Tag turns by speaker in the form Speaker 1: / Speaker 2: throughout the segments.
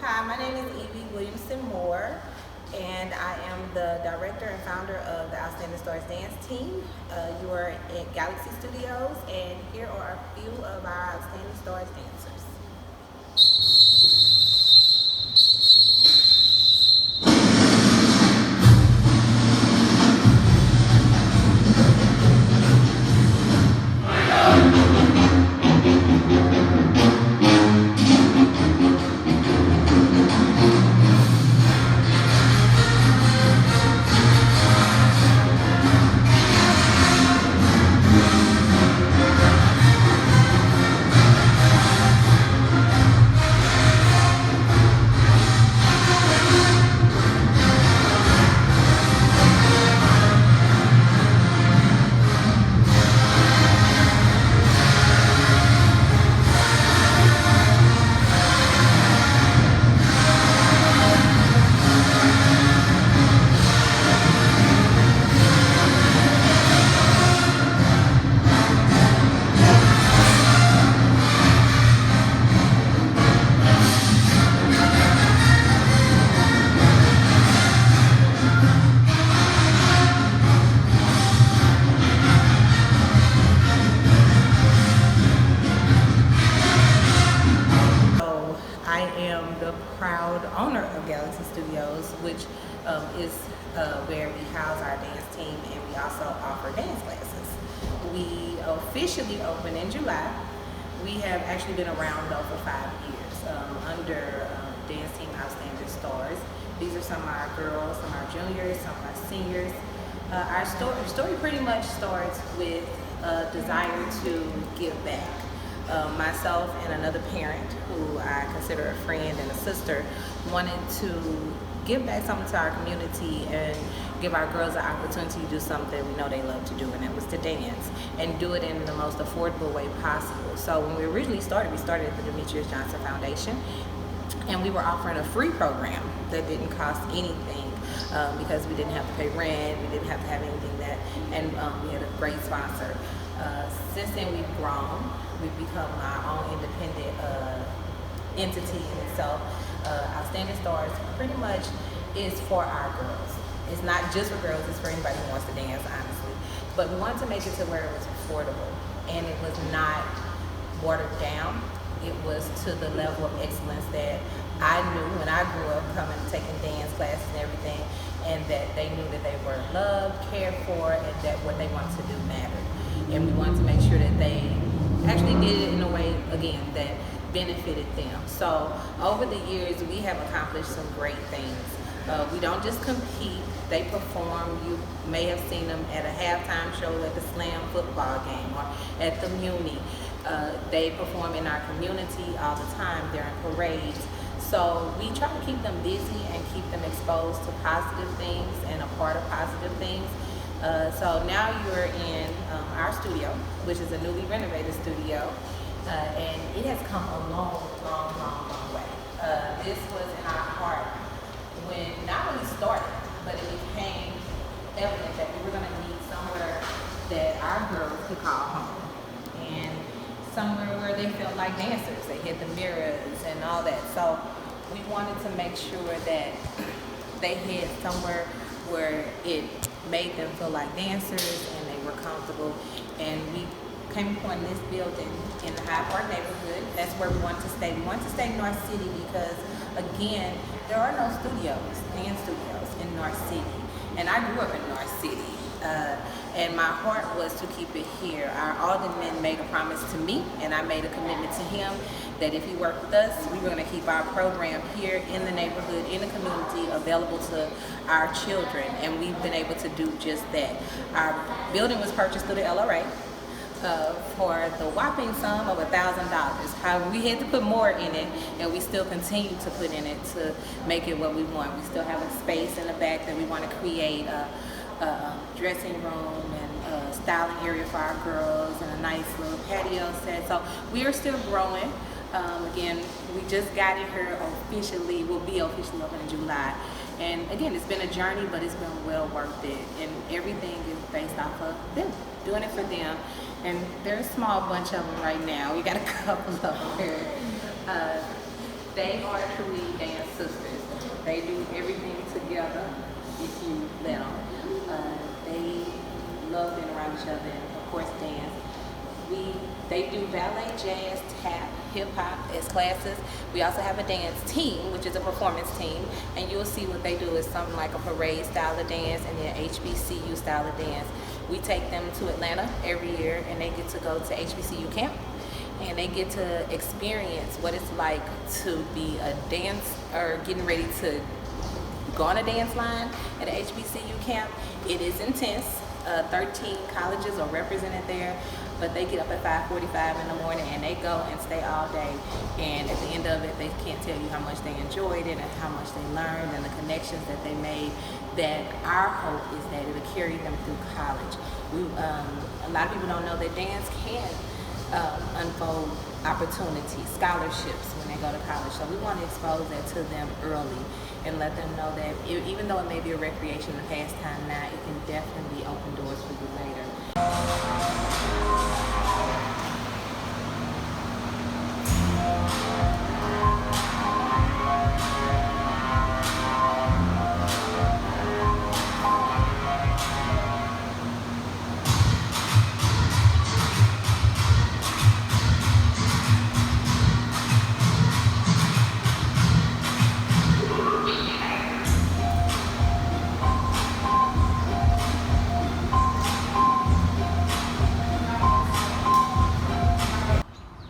Speaker 1: Hi, my name is Evie Williamson Moore, and I am the director and founder of the Outstanding Stars Dance Team. You are at Galaxy Studios, and here are a few of our Outstanding Stars dancers. I am the proud owner of Galaxy Studios, which is where we house our dance team, and we also offer dance classes. We officially opened in July. We have actually been around though for 5 years under Dance Team Outstanding Stars. These are some of our girls, some of our juniors, some of our seniors. Our story pretty much starts with a desire to give back. Myself and another parent who I consider a friend and a sister wanted to give back something to our community and give our girls an opportunity to do something we know they love to do, and it was to dance and do it in the most affordable way possible. So when we originally started, we started at the Demetrius Johnson Foundation, and we were offering a free program that didn't cost anything because we didn't have to pay rent, we didn't have to have anything that, and we had a great sponsor. Since then we've grown. We've become our own independent entity in itself. Outstanding Stars pretty much is for our girls. It's not just for girls, it's for anybody who wants to dance, honestly. But we wanted to make it to where it was affordable, and it was not watered down. It was to the level of excellence that I knew when I grew up, coming taking dance classes and everything, and that they knew that they were loved, cared for, and that what they wanted to do mattered. And we wanted to make sure that they actually did it in a way, again, that benefited them. So over the years, we have accomplished some great things. We don't just compete, they perform. You may have seen them at a halftime show at the Slam football game or at the Muni. They perform in our community all the time during parades. So we try to keep them busy and keep them exposed to positive things and a part of positive things. So now you're in our studio, which is a newly renovated studio, and it has come a long way. This was in our heart when not only started, but it became evident that we were going to need somewhere that our girls could call home, and somewhere where they felt like dancers. They had the mirrors and all that. So we wanted to make sure that they had somewhere where it made them feel like dancers and they were comfortable. And we came upon this building in the Hyde Park neighborhood. That's where we wanted to stay. We wanted to stay in North City because, again, there are no studios, dance studios in North City. And I grew up in North City. And my heart was to keep it here. Our alderman made a promise to me, and I made a commitment to him, that if he worked with us, we were going to keep our program here in the neighborhood, in the community, available to our children. And we've been able to do just that. Our building was purchased through the LRA for the whopping sum of $1,000. However, we had to put more in it, and we still continue to put in it to make it what we want. We still have a space in the back that we want to create a dressing room and a styling area for our girls, and a nice little patio set. So we are still growing. Again, we just got in here officially. We'll be officially open in July. And again, it's been a journey, but it's been well worth it. And everything is based off of them, doing it for them. And there's a small bunch of them right now. We got a couple of them here. They are truly dancers. sisters. They do everything together if you let them. They love being around each other and, of course, dance. They do ballet, jazz, tap, hip-hop as classes. We also have a dance team, which is a performance team, and you'll see what they do is something like a parade style of dance and then HBCU style of dance. We take them to Atlanta every year, and they get to go to HBCU camp, and they get to experience what it's like to be a dance or getting ready to go on a dance line at a HBCU camp. It is intense. 13 colleges are represented there, but they get up at 5:45 in the morning and they go and stay all day. And at the end of it, they can't tell you how much they enjoyed it and how much they learned and the connections that they made. That our hope is that it will carry them through college. A lot of people don't know that dance can unfold opportunities, scholarships when they go to college. So we want to expose that to them early and let them know that even though it may be a recreation and pastime now, it can definitely open doors for you later.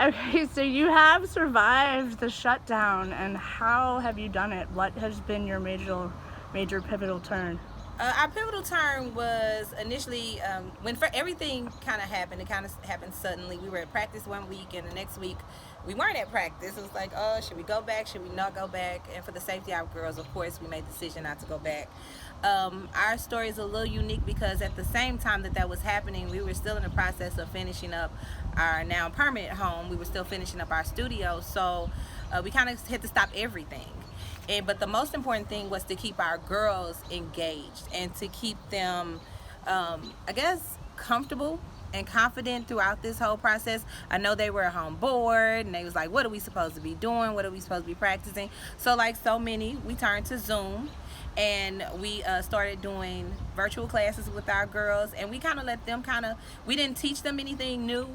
Speaker 2: Okay, so you have survived the shutdown, and how have you done it? What has been your major pivotal turn?
Speaker 1: Our pivotal turn was initially when everything kind of happened. It kind of happened suddenly. We were at practice one week, and the next week we weren't at practice. It was like, oh, should we go back? Should we not go back? And for the safety of our girls, of course, we made the decision not to go back. Our story is a little unique because at the same time that was happening, we were still in the process of finishing up our now permanent home. We were still finishing up our studio, so we kind of had to stop everything. But the most important thing was to keep our girls engaged and to keep them, I guess, comfortable and confident throughout this whole process. I know they were at home bored and they was like, what are we supposed to be doing? What are we supposed to be practicing? So like so many, we turned to Zoom and we started doing virtual classes with our girls, and we kind of let them we didn't teach them anything new.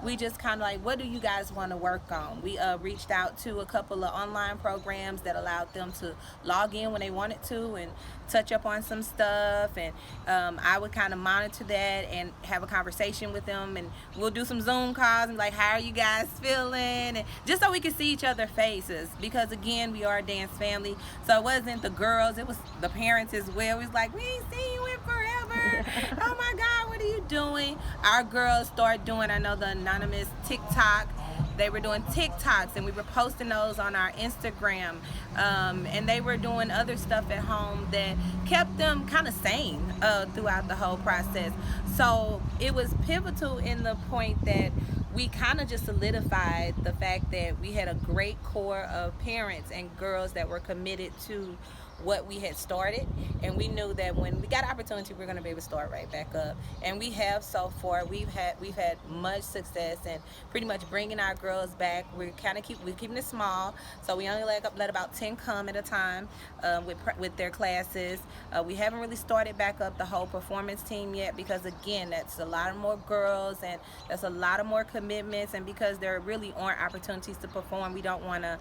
Speaker 1: We just kind of like, what do you guys want to work on? We reached out to a couple of online programs that allowed them to log in when they wanted to and touch up on some stuff, and I would kind of monitor that and have a conversation with them, and we'll do some Zoom calls and like, how are you guys feeling? And just so we could see each other's faces, because again, we are a dance family, so it wasn't the girls, it was the parents as well. It was like, we ain't seen you in forever. Oh my God, what are you doing? Our girls started doing, I know, the anonymous TikTok. They were doing TikToks and we were posting those on our Instagram, and they were doing other stuff at home that kept them kind of sane throughout the whole process. So it was pivotal in the point that we kind of just solidified the fact that we had a great core of parents and girls that were committed to what we had started, and we knew that when we got opportunity, we're going to be able to start right back up, and we have so far. We've had much success and pretty much bringing our girls back. We're keeping it small, so we only let about 10 come at a time with their classes. We haven't really started back up the whole performance team yet, because again, that's a lot more girls and that's a lot of more commitments, and because there really aren't opportunities to perform, we don't want to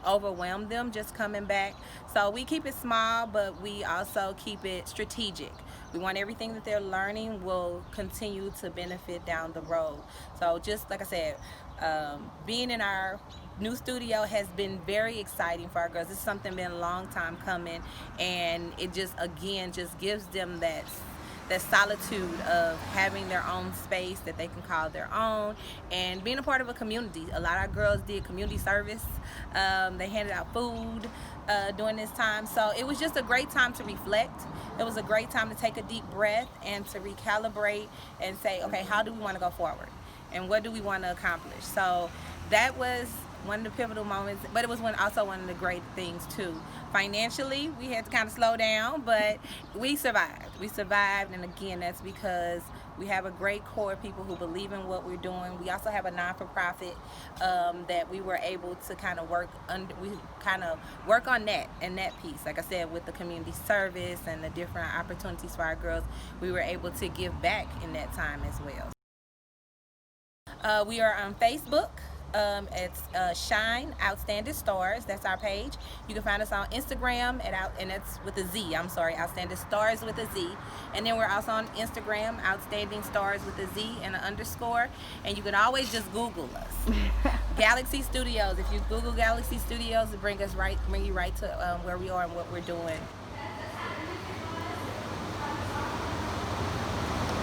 Speaker 1: overwhelm them just coming back. So we keep it small, but we also keep it strategic. We want everything that they're learning will continue to benefit down the road. So just like I said, being in our new studio has been very exciting for our girls. It's something been a long time coming, and it just gives them that solitude of having their own space that they can call their own and being a part of a community. A lot of our girls did community service. They handed out food during this time. So it was just a great time to reflect. It was a great time to take a deep breath and to recalibrate and say, okay, how do we want to go forward? And what do we want to accomplish? So that was one of the pivotal moments, but it was also one of the great things too. Financially, we had to kind of slow down, but we survived. And again, that's because We have a great core of people who believe in what we're doing. We also have a non-for-profit that we were able to kind of work on that and that piece. Like I said, with the community service and the different opportunities for our girls, we were able to give back in that time as well. We are on Facebook. It's Shine Outstanding Stars. That's our page. You can find us on Instagram and that's with a Z. I'm sorry, Outstanding Stars with a Z. And then we're also on Instagram, Outstanding Stars with a Z and an underscore. And you can always just Google us. Galaxy Studios. If you Google Galaxy Studios, it bring you right to where we are and what we're doing.